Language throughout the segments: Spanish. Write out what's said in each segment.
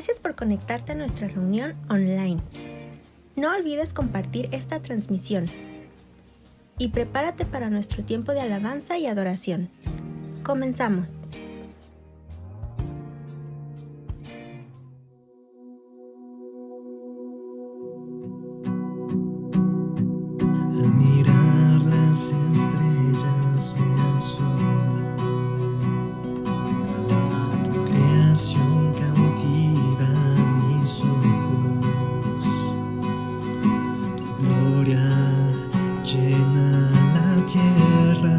Gracias por conectarte a nuestra reunión online. No olvides compartir esta transmisión y prepárate para nuestro tiempo de alabanza y adoración. Comenzamos. Al mirar las estrellas me asombro, tu creación cautiva mis ojos, tu gloria llena la tierra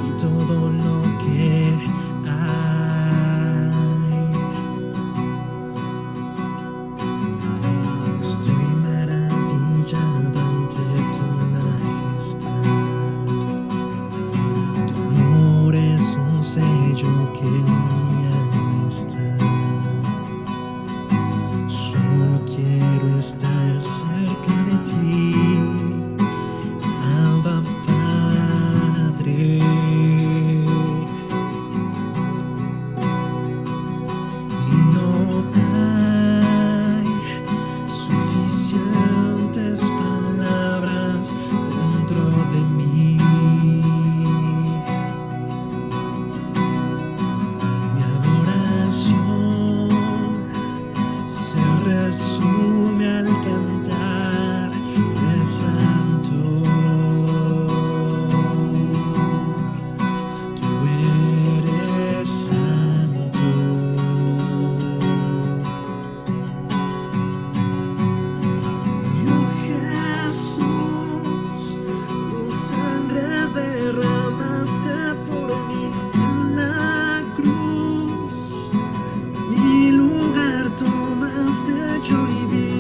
y todo lo que hay. Estoy maravillado ante tu majestad. Tu amor es un sello que en mi alma está. Solo quiero estar cerca de ti, Abba Padre. Y no hay suficientes palabras dentro de mí. Mi adoración se resume al cantar de santo. Tú eres santo. Oh Jesús, tu sangre derramaste por mí en la cruz. Mi lugar tomaste, yo viví.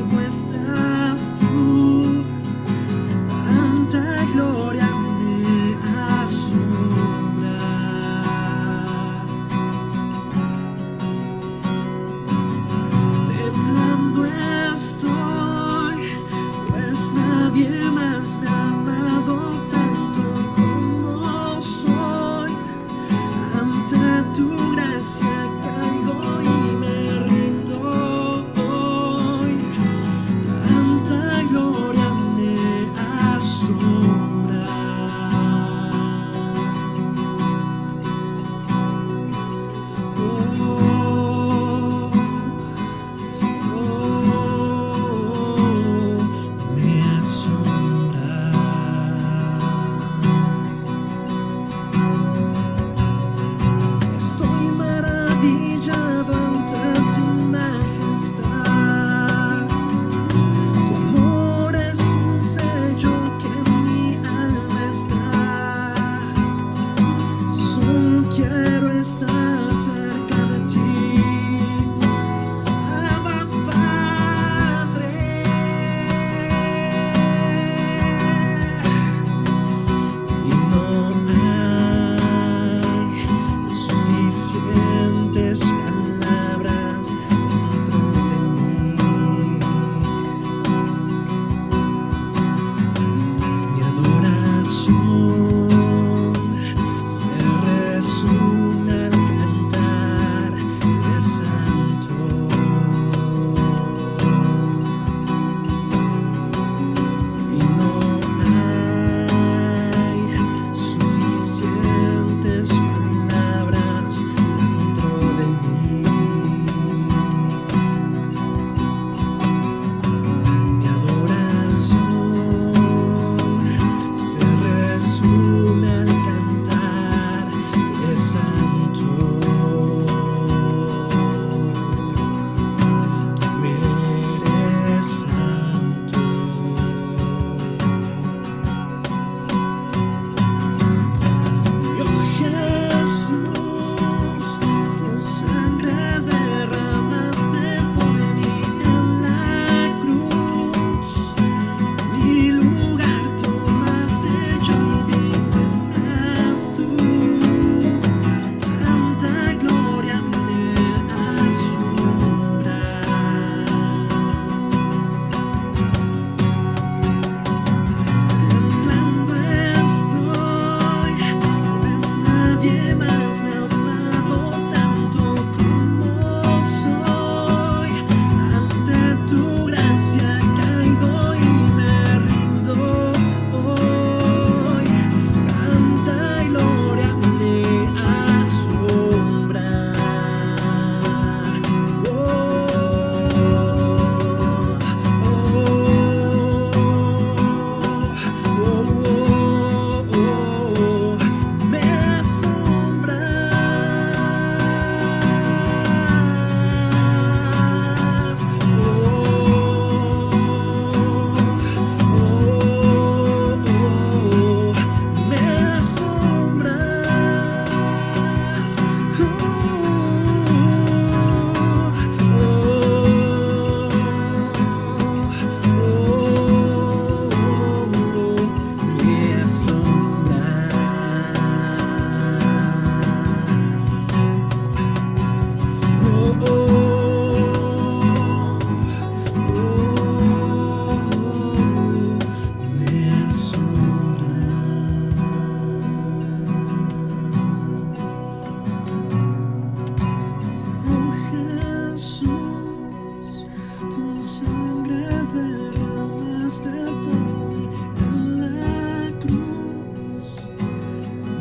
Tu sangre derramaste por mí en la cruz.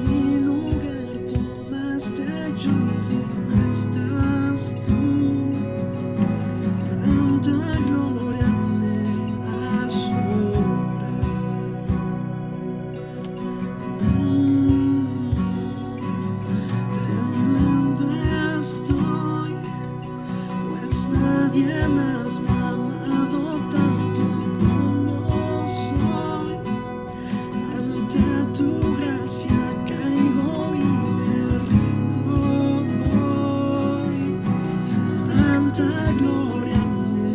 Mi lugar tomaste, yo vivo estás tú. Tanta gloria me asombra. Temblando estoy, pues nadie más me ha amado tanto como soy. Ante tu gracia caigo y me rindo hoy. Tanta gloria me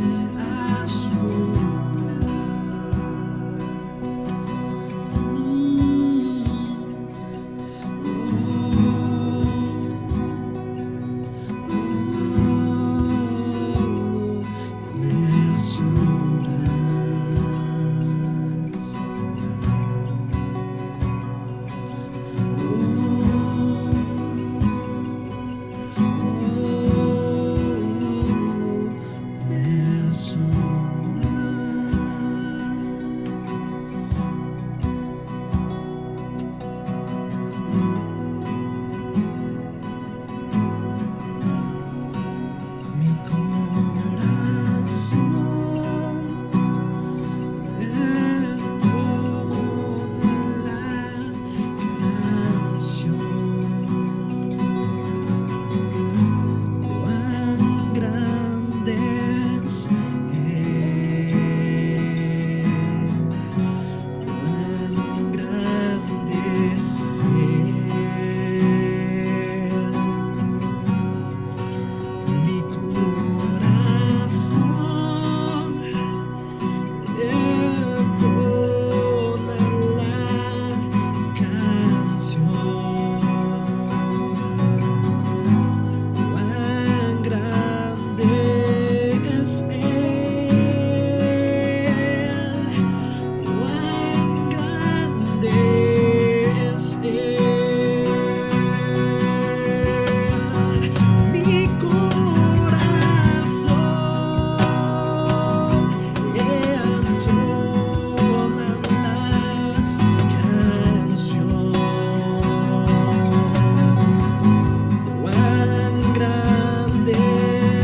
asombra. Me Mi corazón entona la canción. Cuán grande es Él, cuán grande es Él. Mi corazón entona la canción. Cuán grande es Él, cuán grande es Él. Mi corazón entona la canción. Cuán grande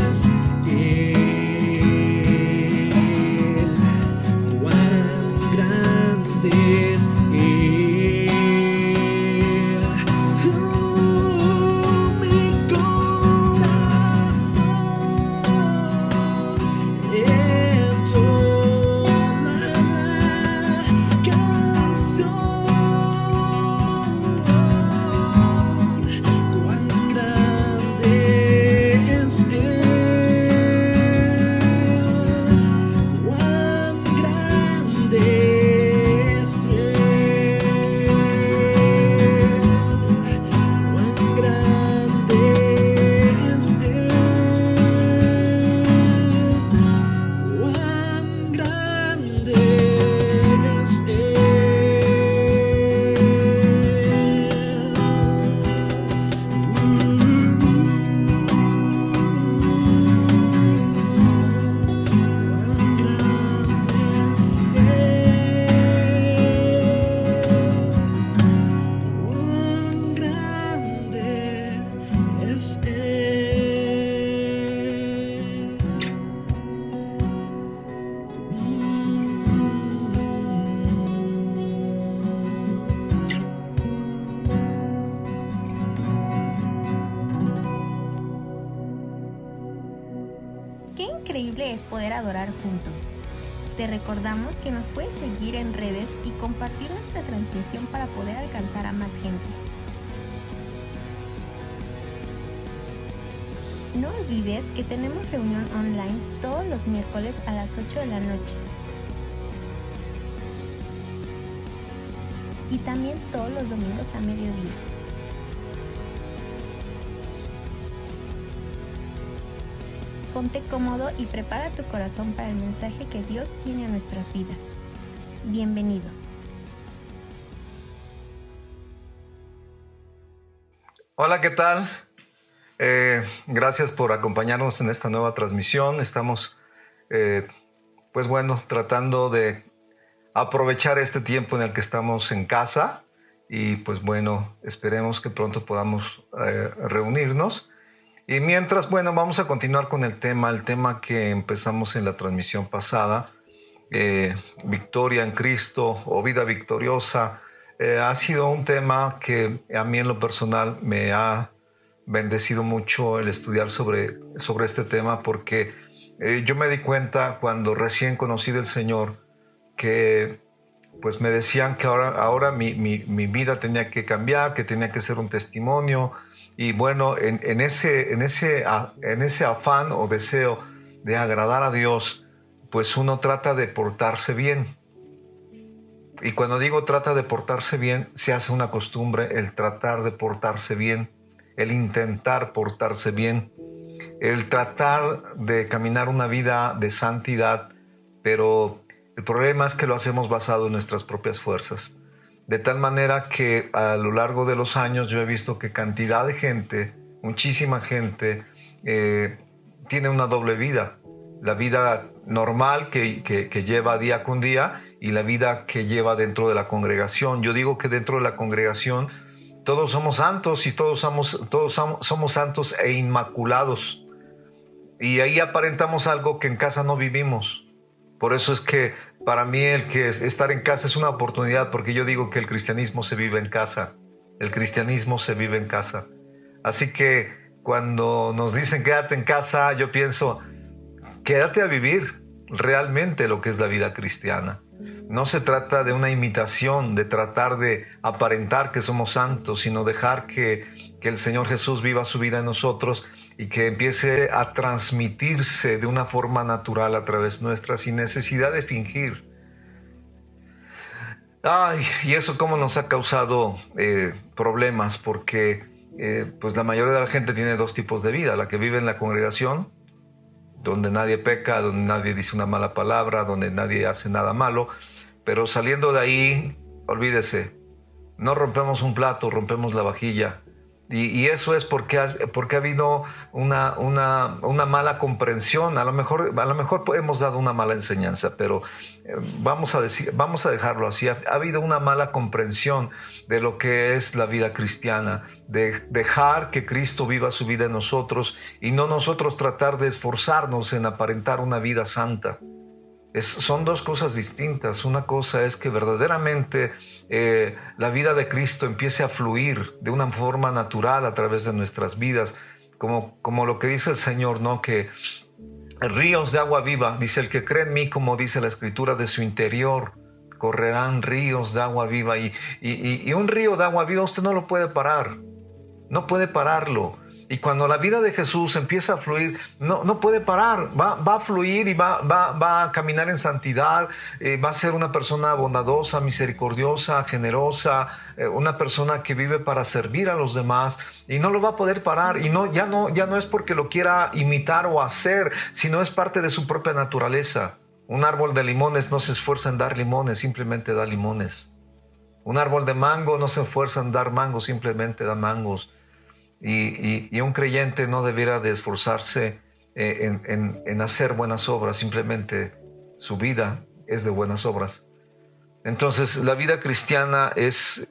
es Él, cuán grande es Él. Mi corazón entona la canción. Cuán grande es Él, cuán grande es Él, cuán grande es Él, cuán grande es Cuán grande es Él. Qué increíble es poder adorar juntos. Te recordamos que nos puedes seguir en redes y compartir nuestra transmisión para poder alcanzar a más gente. No olvides que tenemos reunión online todos los miércoles a las 8 de la noche. Y también todos los domingos a mediodía. Ponte cómodo y prepara tu corazón para el mensaje que Dios tiene a nuestras vidas. Bienvenido. Hola, ¿qué tal? Gracias por acompañarnos en esta nueva transmisión. Estamos pues bueno, tratando de aprovechar este tiempo en el que estamos en casa y pues bueno, esperemos que pronto podamos reunirnos. Y mientras, bueno, vamos a continuar con el tema que empezamos en la transmisión pasada, Victoria en Cristo o vida victoriosa. Ha sido un tema que a mí en lo personal me ha bendecido mucho el estudiar sobre este tema, porque yo me di cuenta cuando recién conocí del Señor que pues me decían que ahora mi vida tenía que cambiar, que tenía que ser un testimonio. Y bueno, en ese afán o deseo de agradar a Dios, pues uno trata de portarse bien. Y cuando digo trata de portarse bien, se hace una costumbre el tratar de portarse bien, el intentar portarse bien, el tratar de caminar una vida de santidad, pero el problema es que lo hacemos basado en nuestras propias fuerzas. De tal manera que a lo largo de los años yo he visto que cantidad de gente, muchísima gente, tiene una doble vida. La vida normal que lleva día con día y la vida que lleva dentro de la congregación. Yo digo que dentro de la congregación todos somos santos y todos somos santos e inmaculados. Y ahí aparentamos algo que en casa no vivimos. Por eso es que para mí estar en casa es una oportunidad, porque yo digo que el cristianismo se vive en casa. El cristianismo se vive en casa. Así que cuando nos dicen quédate en casa, yo pienso, quédate a vivir realmente lo que es la vida cristiana. No se trata de una imitación, de tratar de aparentar que somos santos, sino dejar que el Señor Jesús viva su vida en nosotros y que empiece a transmitirse de una forma natural a través nuestra, sin necesidad de fingir. Y eso cómo nos ha causado problemas, porque pues la mayoría de la gente tiene dos tipos de vida: la que vive en la congregación, donde nadie peca, donde nadie dice una mala palabra, donde nadie hace nada malo, pero saliendo de ahí, olvídese, no rompemos un plato, rompemos la vajilla. Y eso es porque ha habido una mala comprensión. A lo mejor hemos dado una mala enseñanza, pero vamos a dejarlo así. Ha habido una mala comprensión de lo que es la vida cristiana, de dejar que Cristo viva su vida en nosotros y no nosotros tratar de esforzarnos en aparentar una vida santa. Son dos cosas distintas. Una cosa es que verdaderamente la vida de Cristo empiece a fluir de una forma natural a través de nuestras vidas, como lo que dice el Señor, ¿no? Que ríos de agua viva, dice, el que cree en mí, como dice la Escritura, de su interior correrán ríos de agua viva. Y un río de agua viva usted no lo puede parar, no puede pararlo. Y cuando la vida de Jesús empieza a fluir, no puede parar, va a fluir y va a caminar en santidad, va a ser una persona bondadosa, misericordiosa, generosa, una persona que vive para servir a los demás, y no lo va a poder parar. Y ya no es porque lo quiera imitar o hacer, sino es parte de su propia naturaleza. Un árbol de limones no se esfuerza en dar limones, simplemente da limones. Un árbol de mango no se esfuerza en dar mangos, simplemente da mangos. Y un creyente no debiera de esforzarse en hacer buenas obras, simplemente su vida es de buenas obras. Entonces la vida cristiana es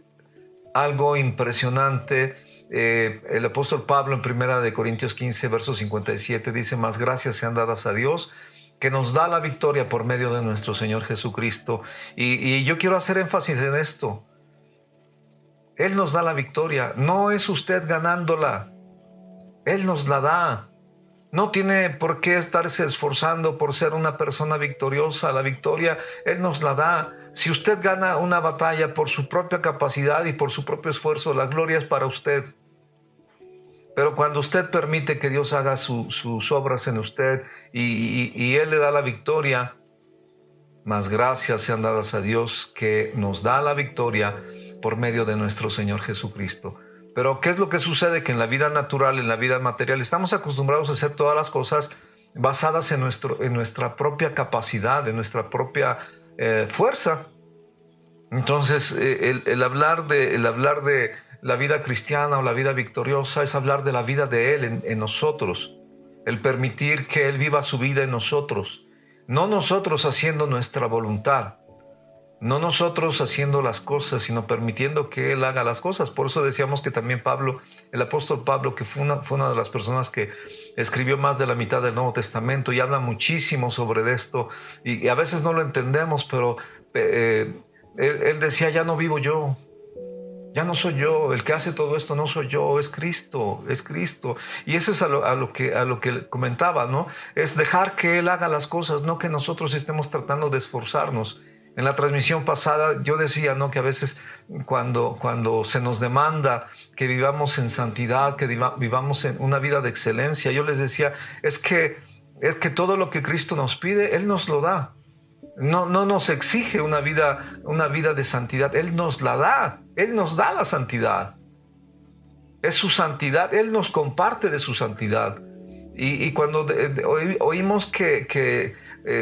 algo impresionante. El apóstol Pablo en 1 Corintios 15, verso 57 dice: más gracias sean dadas a Dios, que nos da la victoria por medio de nuestro Señor Jesucristo. Y yo quiero hacer énfasis en esto. Él nos da la victoria, no es usted ganándola, Él nos la da. No tiene por qué estarse esforzando por ser una persona victoriosa. La victoria Él nos la da. Si usted gana una batalla por su propia capacidad y por su propio esfuerzo, la gloria es para usted. Pero cuando usted permite que Dios haga sus obras en usted y Él le da la victoria, más gracias sean dadas a Dios, que nos da la victoria por medio de nuestro Señor Jesucristo. Pero ¿qué es lo que sucede? Que en la vida natural, en la vida material, estamos acostumbrados a hacer todas las cosas basadas en nuestra propia capacidad, en nuestra propia fuerza. Entonces, el hablar de la vida cristiana o la vida victoriosa es hablar de la vida de Él en nosotros, el permitir que Él viva su vida en nosotros. No nosotros haciendo nuestra voluntad, no nosotros haciendo las cosas, sino permitiendo que Él haga las cosas. Por eso decíamos que también Pablo, el apóstol Pablo, que fue una de las personas que escribió más de la mitad del Nuevo Testamento y habla muchísimo sobre esto, y a veces no lo entendemos, pero él decía, ya no vivo yo, ya no soy yo, el que hace todo esto no soy yo, es Cristo, es Cristo. Y eso es a lo que comentaba, ¿no? Es dejar que Él haga las cosas, no que nosotros estemos tratando de esforzarnos. En la transmisión pasada yo decía, ¿no?, que a veces cuando se nos demanda que vivamos en santidad, que vivamos en una vida de excelencia, yo les decía, es que todo lo que Cristo nos pide, Él nos lo da. No nos exige una vida de santidad, Él nos la da, Él nos da la santidad. Es su santidad, Él nos comparte de su santidad. Y cuando oímos que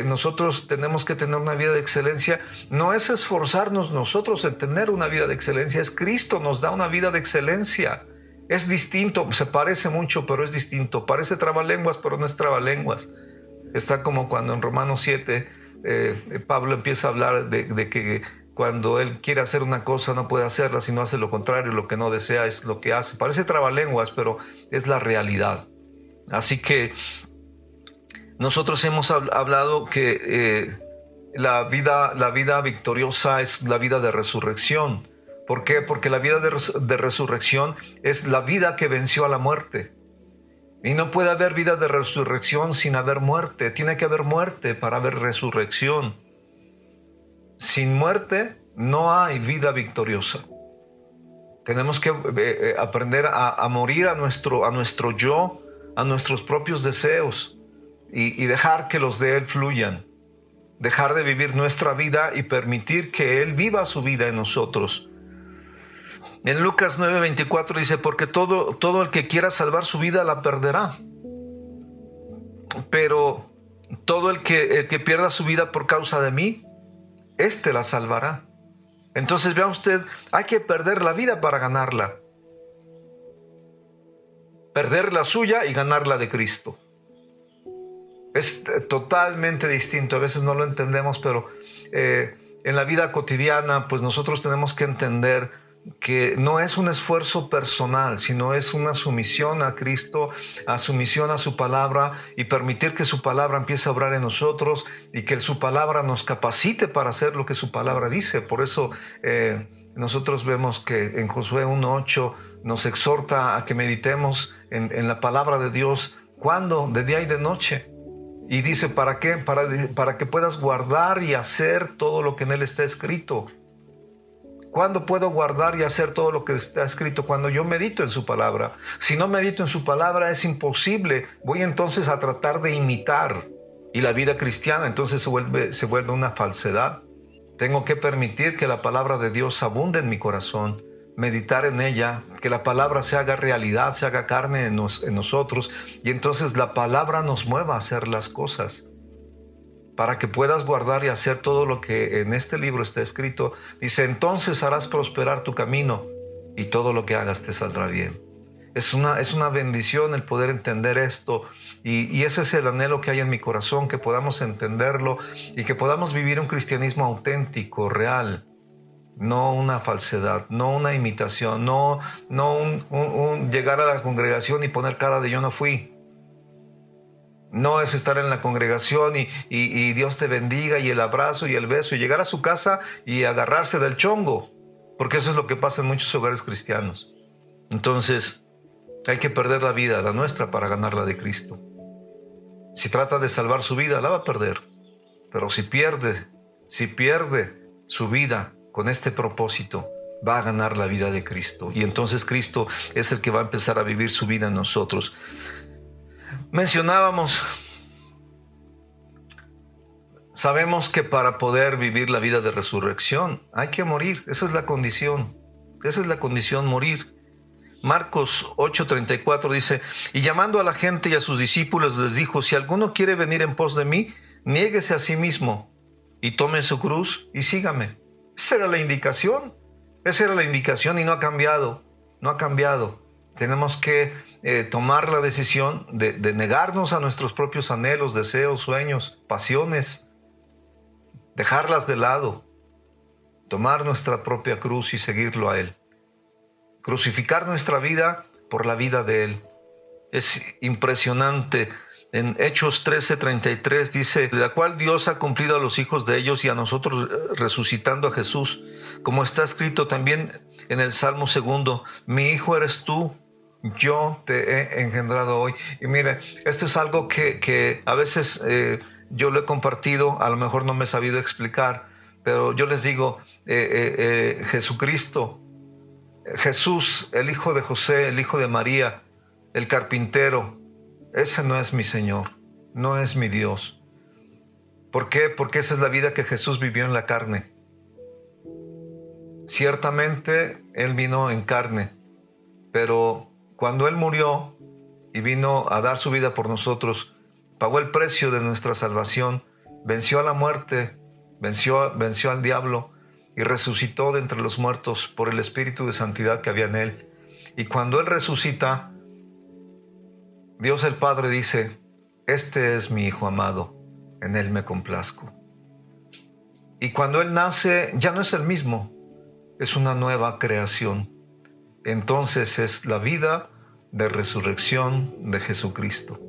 nosotros tenemos que tener una vida de excelencia, no es esforzarnos nosotros en tener una vida de excelencia, es Cristo nos da una vida de excelencia. Es distinto, se parece mucho, pero es distinto. Parece trabalenguas, pero no es trabalenguas. Está como cuando en Romanos 7 Pablo empieza a hablar de que cuando él quiere hacer una cosa no puede hacerla, sino hace lo contrario, lo que no desea es lo que hace. Parece trabalenguas, pero es la realidad. Así que nosotros hemos hablado que la vida victoriosa es la vida de resurrección. ¿Por qué? Porque la vida de resurrección es la vida que venció a la muerte. Y no puede haber vida de resurrección sin haber muerte. Tiene que haber muerte para haber resurrección. Sin muerte no hay vida victoriosa. Tenemos que aprender a morir a nuestro yo, a nuestros propios deseos y dejar que los de Él fluyan. Dejar de vivir nuestra vida y permitir que Él viva su vida en nosotros. En Lucas 9:24 dice, porque todo el que quiera salvar su vida la perderá. Pero todo el que pierda su vida por causa de mí, éste la salvará. Entonces vea usted, hay que perder la vida para ganarla. Perder la suya y ganar la de Cristo. Es totalmente distinto. A veces no lo entendemos, pero en la vida cotidiana, pues nosotros tenemos que entender que no es un esfuerzo personal, sino es una sumisión a Cristo, a sumisión a su palabra y permitir que su palabra empiece a obrar en nosotros y que su palabra nos capacite para hacer lo que su palabra dice. Por eso nosotros vemos que en Josué 1:8 nos exhorta a que meditemos en la palabra de Dios. ¿Cuándo? De día y de noche. Y dice, ¿para qué? Para que puedas guardar y hacer todo lo que en él está escrito. ¿Cuándo puedo guardar y hacer todo lo que está escrito? Cuando yo medito en su palabra. Si no medito en su palabra es imposible. Voy entonces a tratar de imitar. Y la vida cristiana entonces se vuelve una falsedad. Tengo que permitir que la palabra de Dios abunde en mi corazón. Meditar en ella, que la palabra se haga realidad, se haga carne en nosotros. Y entonces la palabra nos mueva a hacer las cosas. Para que puedas guardar y hacer todo lo que en este libro está escrito. Dice, entonces harás prosperar tu camino y todo lo que hagas te saldrá bien. Es una bendición el poder entender esto y ese es el anhelo que hay en mi corazón, que podamos entenderlo y que podamos vivir un cristianismo auténtico, real, no una falsedad, no una imitación, no un llegar a la congregación y poner cara de yo no fui. No es estar en la congregación y Dios te bendiga y el abrazo y el beso y llegar a su casa y agarrarse del chongo, porque eso es lo que pasa en muchos hogares cristianos. Entonces hay que perder la vida, la nuestra, para ganar la de Cristo. Si trata de salvar su vida, la va a perder, pero si pierde su vida con este propósito, va a ganar la vida de Cristo y entonces Cristo es el que va a empezar a vivir su vida en nosotros. Mencionábamos, sabemos que para poder vivir la vida de resurrección hay que morir, esa es la condición, morir. Marcos 8:34 dice, y llamando a la gente y a sus discípulos les dijo, si alguno quiere venir en pos de mí, niéguese a sí mismo y tome su cruz y sígame. Esa era la indicación y no ha cambiado. Tenemos que tomar la decisión de negarnos a nuestros propios anhelos, deseos, sueños, pasiones, dejarlas de lado, tomar nuestra propia cruz y seguirlo a Él. Crucificar nuestra vida por la vida de Él. Es impresionante. En Hechos 13:33 dice, la cual Dios ha cumplido a los hijos de ellos y a nosotros resucitando a Jesús, como está escrito también en el Salmo 2, mi hijo eres tú, yo te he engendrado hoy. Y mire, esto es algo que a veces yo lo he compartido, a lo mejor no me he sabido explicar, pero yo les digo, Jesucristo, Jesús, el hijo de José, el hijo de María, el carpintero, ese no es mi Señor, no es mi Dios. ¿Por qué? Porque esa es la vida que Jesús vivió en la carne. Ciertamente Él vino en carne, pero cuando Él murió y vino a dar su vida por nosotros, pagó el precio de nuestra salvación, venció a la muerte, venció al diablo y resucitó de entre los muertos por el Espíritu de santidad que había en Él. Y cuando Él resucita, Dios el Padre dice, este es mi Hijo amado, en Él me complazco. Y cuando Él nace, ya no es el mismo, es una nueva creación. Entonces es la vida de resurrección de Jesucristo.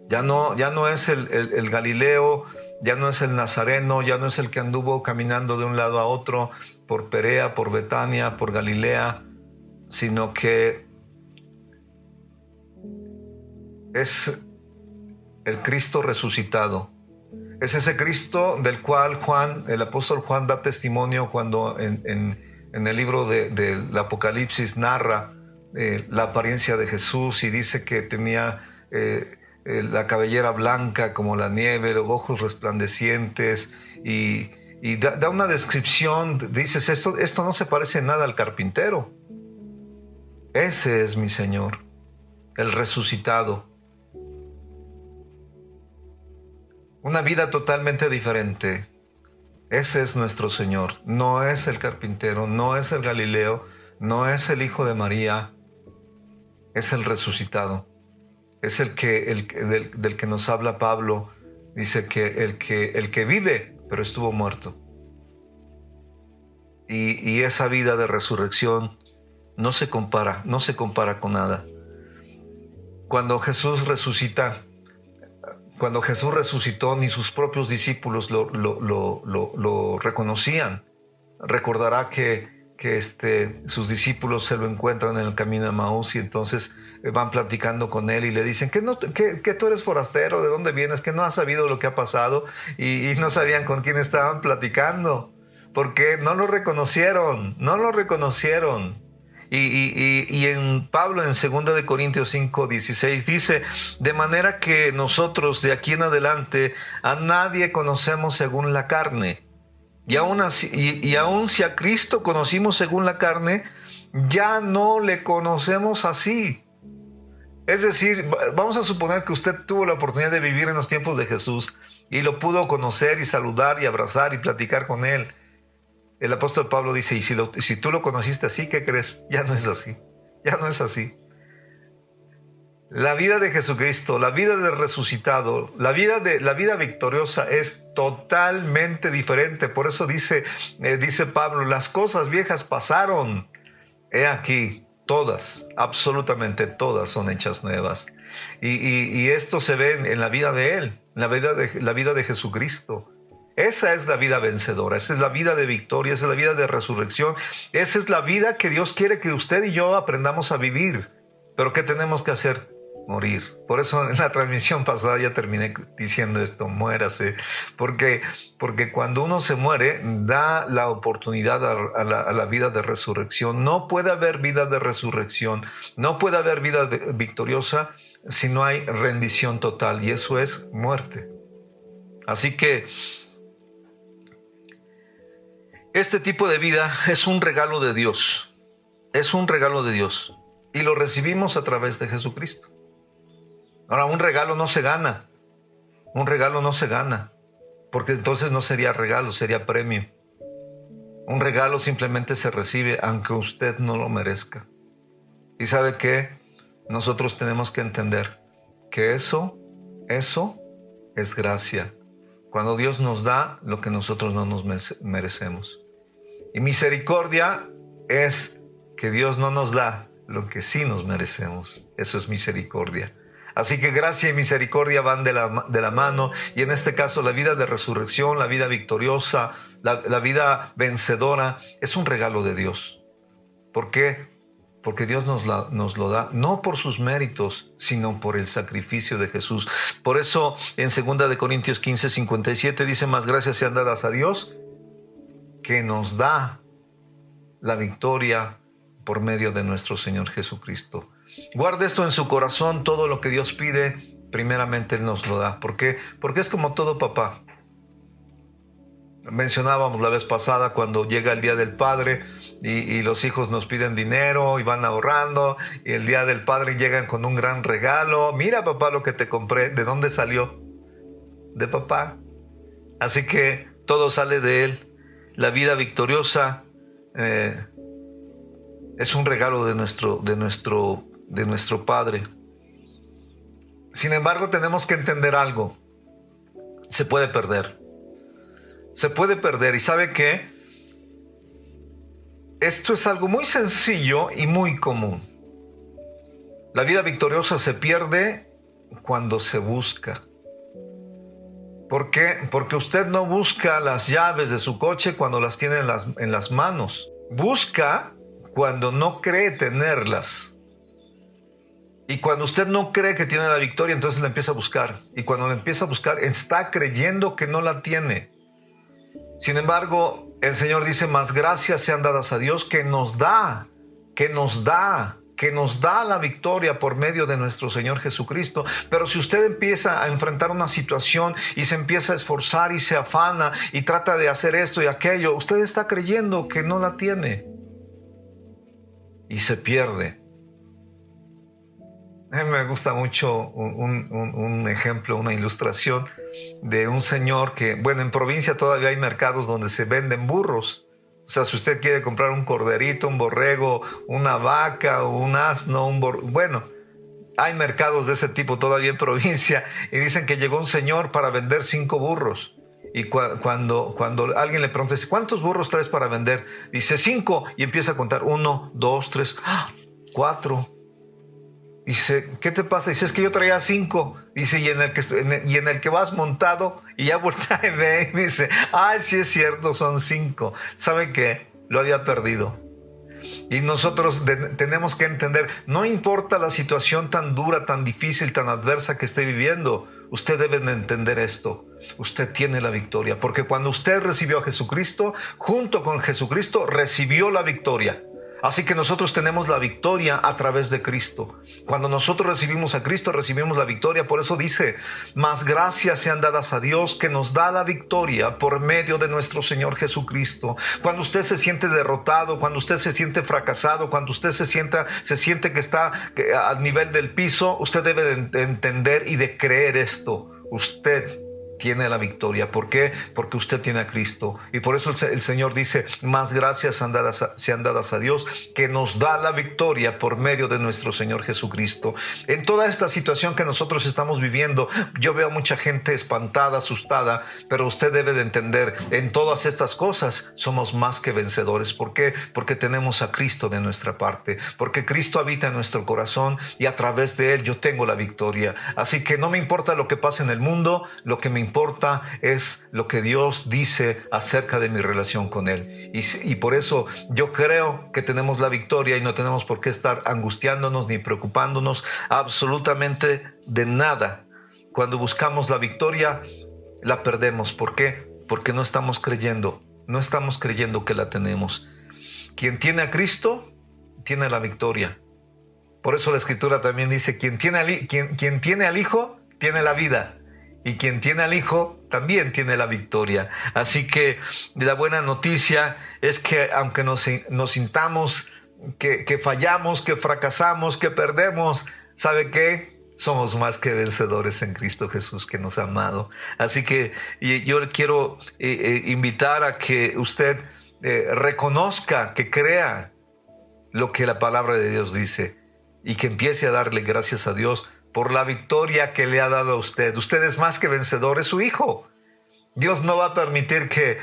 Ya no es el Galileo, ya no es el Nazareno, ya no es el que anduvo caminando de un lado a otro por Perea, por Betania, por Galilea, sino que es el Cristo resucitado. Es ese Cristo del cual el apóstol Juan da testimonio cuando en el libro del Apocalipsis narra la apariencia de Jesús y dice que tenía la cabellera blanca como la nieve, los ojos resplandecientes y da una descripción. Dices, esto no se parece en nada al carpintero. Ese es mi Señor, el resucitado. Una vida totalmente diferente. Ese es nuestro Señor. No es el carpintero, no es el Galileo, no es el Hijo de María. Es el resucitado. Es del que nos habla Pablo. Dice que el que vive, pero estuvo muerto. Y esa vida de resurrección no se compara con nada. Cuando Jesús resucita, cuando Jesús resucitó, ni sus propios discípulos lo reconocían. Recordará que sus discípulos se lo encuentran en el camino de Maús y entonces van platicando con él y le dicen que tú eres forastero, ¿de dónde vienes? Que no has sabido lo que ha pasado y no sabían con quién estaban platicando porque no lo reconocieron. Y en Pablo en 2 Corintios 5:16 dice, de manera que nosotros de aquí en adelante a nadie conocemos según la carne. Y aún si a Cristo conocimos según la carne, ya no le conocemos así. Es decir, vamos a suponer que usted tuvo la oportunidad de vivir en los tiempos de Jesús y lo pudo conocer y saludar y abrazar y platicar con Él. El apóstol Pablo dice, y si tú lo conociste así, ¿qué crees? Ya no es así. La vida de Jesucristo, la vida del resucitado, la vida victoriosa es totalmente diferente. Por eso dice Pablo, las cosas viejas pasaron. He aquí, todas, absolutamente todas son hechas nuevas. Y esto se ve en la vida de Él, la vida de Jesucristo. Esa es la vida vencedora, esa es la vida de victoria, esa es la vida de resurrección, esa es la vida que Dios quiere que usted y yo aprendamos a vivir. Pero ¿qué tenemos que hacer? Morir. Por eso en la transmisión pasada ya terminé diciendo esto, muérase, porque cuando uno se muere da la oportunidad a la vida de resurrección. No puede haber vida de resurrección, no puede haber vida victoriosa si no hay rendición total, y eso es muerte. Así que este tipo de vida es un regalo de Dios, y lo recibimos a través de Jesucristo. Ahora, un regalo no se gana, porque entonces no sería regalo, sería premio. Un regalo simplemente se recibe aunque usted no lo merezca. ¿Y sabe qué? nosotros tenemos que entender que eso es gracia. Cuando Dios nos da lo que nosotros no nos merecemos. Y misericordia es que Dios no nos da lo que sí nos merecemos. Eso es misericordia. Así que gracia y misericordia van de la mano, y en este caso la vida de resurrección, la vida victoriosa, la vida vencedora es un regalo de Dios. ¿Por qué? Porque Dios nos lo da no por sus méritos, sino por el sacrificio de Jesús. Por eso en 2 Corintios 15:57 dice: más gracias sean dadas a Dios, que nos da la victoria por medio de nuestro Señor Jesucristo. Guarde esto en su corazón. Todo lo que Dios pide, primeramente Él nos lo da. ¿Por qué? Porque es como todo papá. Mencionábamos la vez pasada cuando llega el Día del Padre y los hijos nos piden dinero y van ahorrando, y el Día del Padre llegan con un gran regalo. Mira, papá, lo que te compré. ¿De dónde salió? De papá. Así que todo sale de Él. La vida victoriosa es un regalo de nuestro Padre. Sin embargo, tenemos que entender algo. Se puede perder. Se puede perder. ¿Y sabe qué? Esto es algo muy sencillo y muy común. La vida victoriosa se pierde cuando se busca. ¿Por qué? Porque usted no busca las llaves de su coche cuando las tiene en las manos. Busca cuando no cree tenerlas. Y cuando usted no cree que tiene la victoria, entonces la empieza a buscar. Y cuando la empieza a buscar, está creyendo que no la tiene. Sin embargo, el Señor dice: más gracias sean dadas a Dios, que nos da la victoria por medio de nuestro Señor Jesucristo. Pero si usted empieza a enfrentar una situación y se empieza a esforzar y se afana y trata de hacer esto y aquello, usted está creyendo que no la tiene y se pierde. A mí me gusta mucho un ejemplo, una ilustración de un señor que, bueno, en provincia todavía hay mercados donde se venden burros. O sea, si usted quiere comprar un corderito, un borrego, una vaca, un asno, bueno, hay mercados de ese tipo todavía en provincia. Y dicen que llegó un señor para vender 5 burros. Y cuando alguien le pregunta, ¿cuántos burros traes para vender? Dice 5, y empieza a contar 1, 2, 3, 4. Dice, ¿qué te pasa? Dice, es que yo traía 5. Dice, y en el que vas montado, y ya voltea y ve, y dice, ay, sí es cierto, son 5. ¿Sabe qué? Lo había perdido. Y nosotros tenemos que entender, no importa la situación tan dura, tan difícil, tan adversa que esté viviendo, usted debe de entender esto. Usted tiene la victoria, porque cuando usted recibió a Jesucristo, junto con Jesucristo recibió la victoria. Así que nosotros tenemos la victoria a través de Cristo. Cuando nosotros recibimos a Cristo, recibimos la victoria. Por eso dice, más gracias sean dadas a Dios, que nos da la victoria por medio de nuestro Señor Jesucristo. Cuando usted se siente derrotado, cuando usted se siente fracasado, cuando usted se siente que está al nivel del piso, usted debe de entender y de creer esto. Usted tiene la victoria. ¿Por qué? Porque usted tiene a Cristo. Y por eso el Señor dice, más gracias sean dadas a Dios, que nos da la victoria por medio de nuestro Señor Jesucristo. En toda esta situación que nosotros estamos viviendo, yo veo a mucha gente espantada, asustada, pero usted debe de entender, en todas estas cosas somos más que vencedores. ¿Por qué? Porque tenemos a Cristo de nuestra parte, porque Cristo habita en nuestro corazón y a través de Él yo tengo la victoria. Así que no me importa lo que pase en el mundo, lo que me importa es lo que Dios dice acerca de mi relación con Él. Y por eso yo creo que tenemos la victoria y no tenemos por qué estar angustiándonos ni preocupándonos absolutamente de nada. Cuando buscamos la victoria, la perdemos. ¿Por qué? Porque no estamos creyendo que la tenemos. Quien tiene a Cristo, tiene la victoria. Por eso la Escritura también dice, quien tiene al Hijo, tiene la vida. Y quien tiene al Hijo también tiene la victoria. Así que la buena noticia es que aunque nos sintamos que fallamos, que fracasamos, que perdemos, ¿sabe qué? Somos más que vencedores en Cristo Jesús, que nos ha amado. Así que yo le quiero invitar a que usted reconozca, que crea lo que la palabra de Dios dice. y que empiece a darle gracias a Dios por la victoria que le ha dado a usted. Usted es más que vencedor, es su hijo. Dios no va a permitir que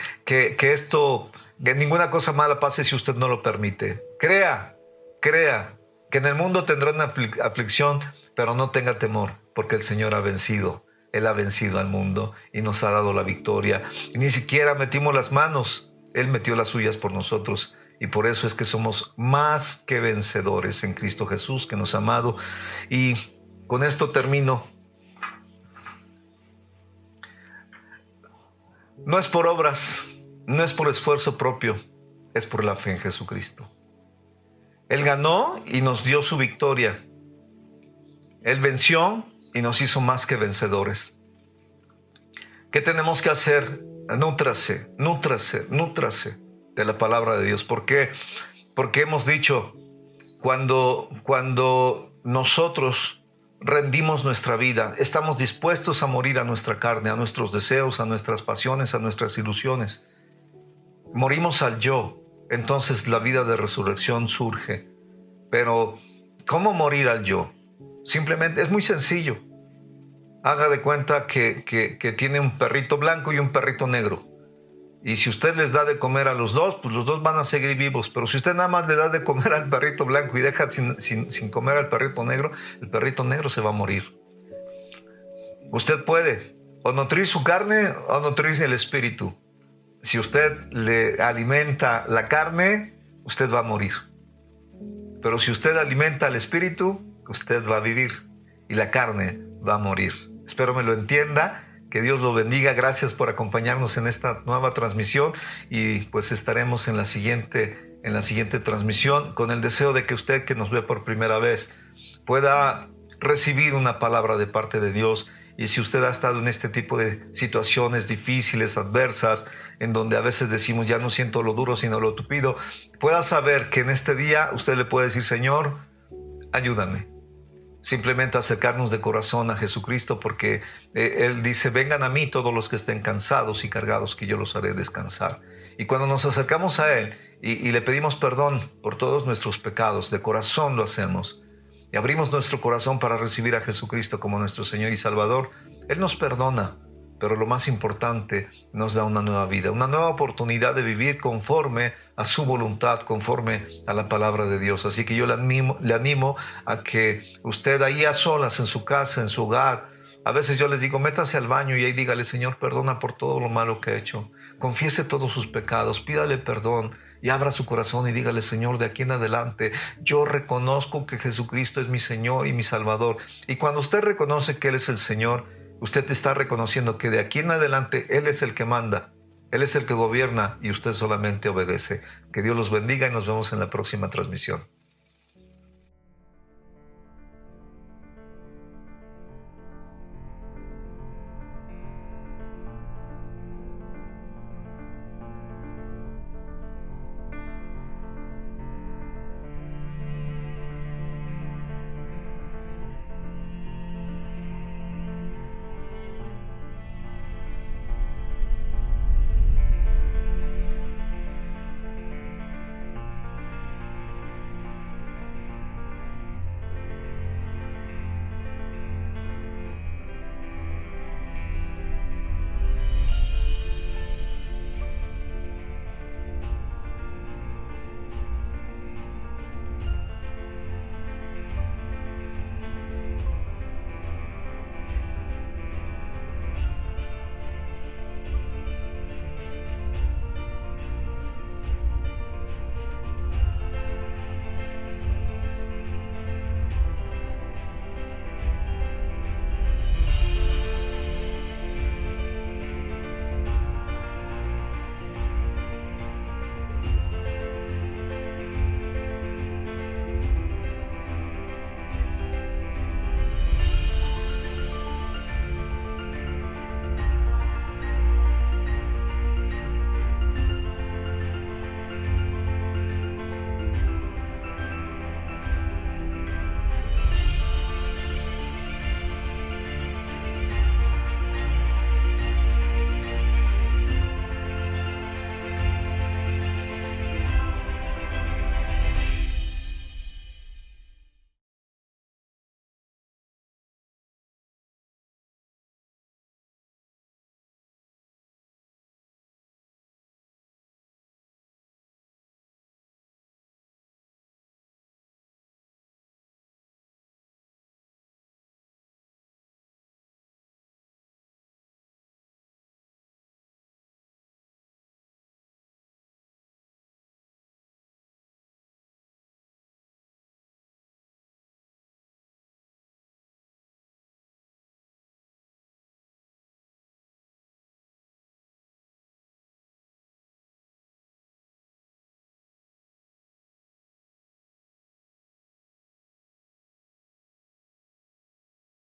ninguna cosa mala pase si usted no lo permite. Crea que en el mundo tendrá una aflicción, pero no tenga temor, porque el Señor ha vencido. Él ha vencido al mundo y nos ha dado la victoria. Y ni siquiera metimos las manos, Él metió las suyas por nosotros. Y por eso es que somos más que vencedores en Cristo Jesús, que nos ha amado. Y con esto termino. No es por obras, no es por esfuerzo propio, es por la fe en Jesucristo. Él ganó y nos dio su victoria. Él venció y nos hizo más que vencedores. ¿Qué tenemos que hacer? Nútrase de la palabra de Dios. ¿Por qué? Porque hemos dicho, cuando nosotros rendimos nuestra vida, estamos dispuestos a morir a nuestra carne, a nuestros deseos, a nuestras pasiones, a nuestras ilusiones. Morimos al yo, entonces la vida de resurrección surge. Pero, ¿cómo morir al yo? Simplemente, es muy sencillo. Haga de cuenta que tiene un perrito blanco y un perrito negro. Y si usted les da de comer a los dos, pues los dos van a seguir vivos. Pero si usted nada más le da de comer al perrito blanco y deja sin comer al perrito negro, el perrito negro se va a morir. Usted puede o nutrir su carne o nutrir el espíritu. Si usted le alimenta la carne, usted va a morir. Pero si usted alimenta al espíritu, usted va a vivir y la carne va a morir. Espero me lo entienda. Que Dios lo bendiga. Gracias por acompañarnos en esta nueva transmisión y pues estaremos en la siguiente transmisión con el deseo de que usted que nos ve por primera vez pueda recibir una palabra de parte de Dios. Y si usted ha estado en este tipo de situaciones difíciles, adversas, en donde a veces decimos ya no siento lo duro sino lo tupido, pueda saber que en este día usted le puede decir: Señor, ayúdame. Simplemente acercarnos de corazón a Jesucristo, porque Él dice: vengan a mí todos los que estén cansados y cargados, que yo los haré descansar. Y cuando nos acercamos a Él y le pedimos perdón por todos nuestros pecados, de corazón lo hacemos, y abrimos nuestro corazón para recibir a Jesucristo como nuestro Señor y Salvador, Él nos perdona, pero lo más importante, nos da una nueva vida, una nueva oportunidad de vivir conforme a su voluntad, conforme a la palabra de Dios. Así que yo le animo a que usted ahí a solas, en su casa, en su hogar, a veces yo les digo: métase al baño y ahí dígale: Señor, perdona por todo lo malo que he hecho. Confiese todos sus pecados, pídale perdón y abra su corazón y dígale: Señor, de aquí en adelante yo reconozco que Jesucristo es mi Señor y mi Salvador. Y cuando usted reconoce que Él es el Señor, usted está reconociendo que de aquí en adelante Él es el que manda, Él es el que gobierna y usted solamente obedece. Que Dios los bendiga y nos vemos en la próxima transmisión.